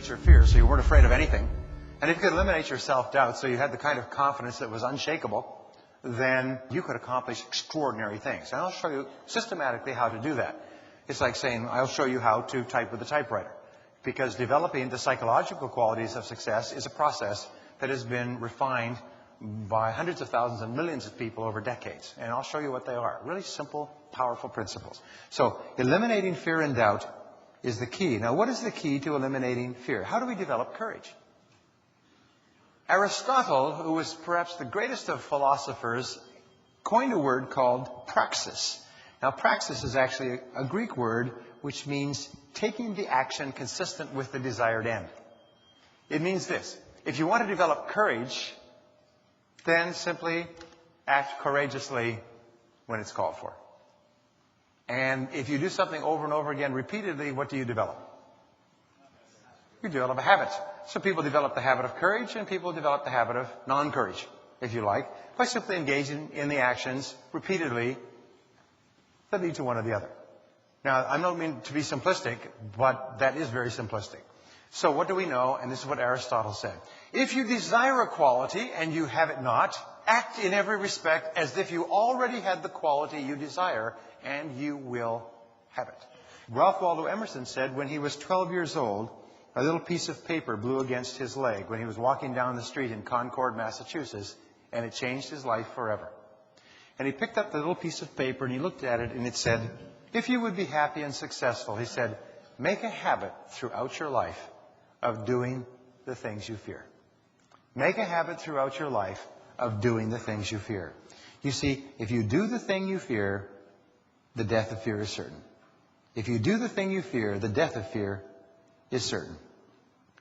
eliminate your fears so you weren't afraid of anything, and if you could eliminate your self-doubt so you had the kind of confidence that was unshakable, then you could accomplish extraordinary things. And I'll show you systematically how to do that. It's like saying, I'll show you how to type with a typewriter. Because developing the psychological qualities of success is a process that has been refined by hundreds of thousands and millions of people over decades. And I'll show you what they are. Really simple, powerful principles. So, eliminating fear and doubt is the key. Now, what is the key to eliminating fear? How do we develop courage? Aristotle, who was perhaps the greatest of philosophers, coined a word called praxis. Now, praxis is actually a Greek word which means taking the action consistent with the desired end. It means this. If you want to develop courage, then simply act courageously when it's called for. And if you do something over and over again repeatedly, what do you develop? You develop a habit. So people develop the habit of courage, and people develop the habit of non-courage, if you like, by simply engaging in the actions repeatedly that lead to one or the other. Now, I don't mean to be simplistic, but that is very simplistic. So what do we know? And this is what Aristotle said. If you desire a quality and you have it not, act in every respect as if you already had the quality you desire, and you will have it. Ralph Waldo Emerson said when he was 12 years old, a little piece of paper blew against his leg when he was walking down the street in Concord, Massachusetts, and it changed his life forever. And he picked up the little piece of paper and he looked at it, and it said, if you would be happy and successful, he said, make a habit throughout your life of doing the things you fear. Make a habit throughout your life of doing the things you fear. You see, if you do the thing you fear, the death of fear is certain. If you do the thing you fear, the death of fear is certain.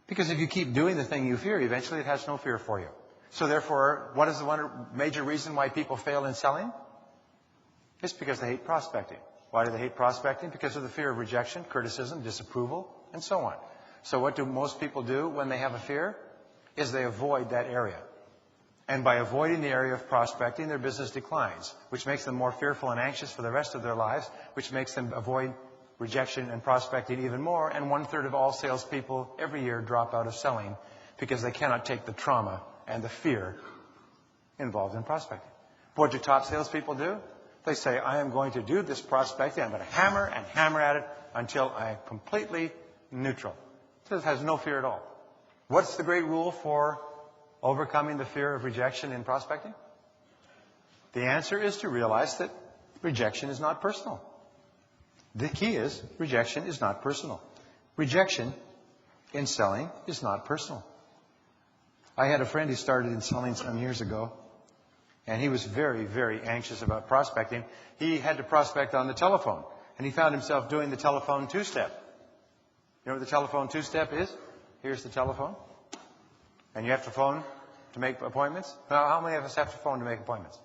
Because if you keep doing the thing you fear, eventually it has no fear for you. So therefore, what is the one major reason why people fail in selling? It's because they hate prospecting. Why do they hate prospecting? Because of the fear of rejection, criticism, disapproval, and so on. So what do most people do when they have a fear? Is they avoid that area. And by avoiding the area of prospecting, their business declines, which makes them more fearful and anxious for the rest of their lives, which makes them avoid rejection and prospecting even more. And 1/3 of all salespeople every year drop out of selling because they cannot take the trauma and the fear involved in prospecting. What do top salespeople do? They say, I am going to do this prospecting. I'm going to hammer and hammer at it until I'm completely neutral. So it has no fear at all. What's the great rule for overcoming the fear of rejection in prospecting? The answer is to realize that rejection is not personal. The key is rejection is not personal. Rejection in selling is not personal. I had a friend who started in selling some years ago, and he was very, very anxious about prospecting. He had to prospect on the telephone, and he found himself doing the telephone two-step. You know what the telephone two-step is? Here's the telephone, and you have to phone to make appointments. Now, how many of us have to phone to make appointments?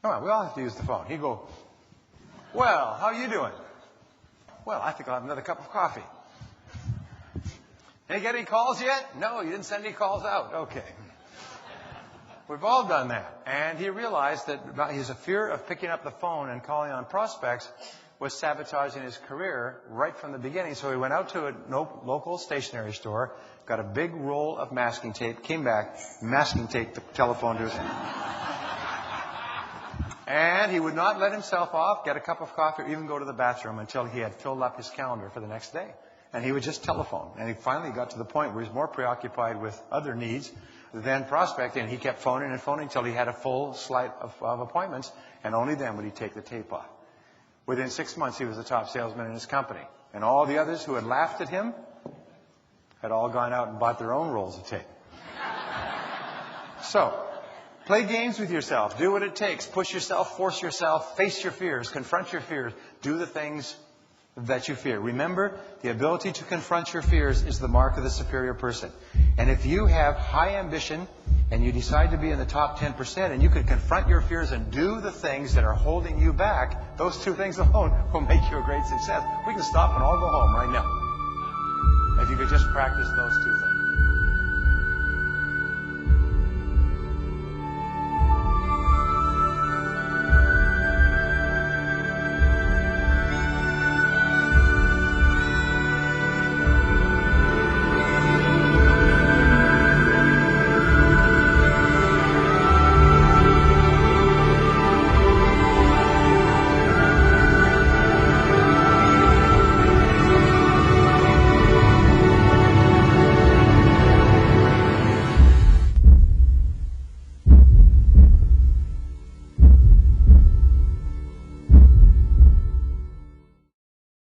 Come on, we all have to use the phone. He'd go, well, how are you doing? Well, I think I'll have another cup of coffee. Did you get any calls yet? No, you didn't send any calls out. Okay. We've all done that. And he realized that his fear of picking up the phone and calling on prospects was sabotaging his career right from the beginning. So he went out to a local stationery store, got a big roll of masking tape, came back, masking taped the telephone to his and he would not let himself off, get a cup of coffee, or even go to the bathroom until he had filled up his calendar for the next day. And he would just telephone. And he finally got to the point where he was more preoccupied with other needs than prospecting. And he kept phoning and phoning until he had a full slate of appointments. And only then would he take the tape off. Within 6 months, he was the top salesman in his company. And all the others who had laughed at him had all gone out and bought their own rolls of tape. So, play games with yourself. Do what it takes. Push yourself, force yourself, face your fears, confront your fears. Do the things that you fear. Remember, the ability to confront your fears is the mark of the superior person. And if you have high ambition and you decide to be in the top 10% and you can confront your fears and do the things that are holding you back, those two things alone will make you a great success. We can stop and all go home right now if you could just practice those two things.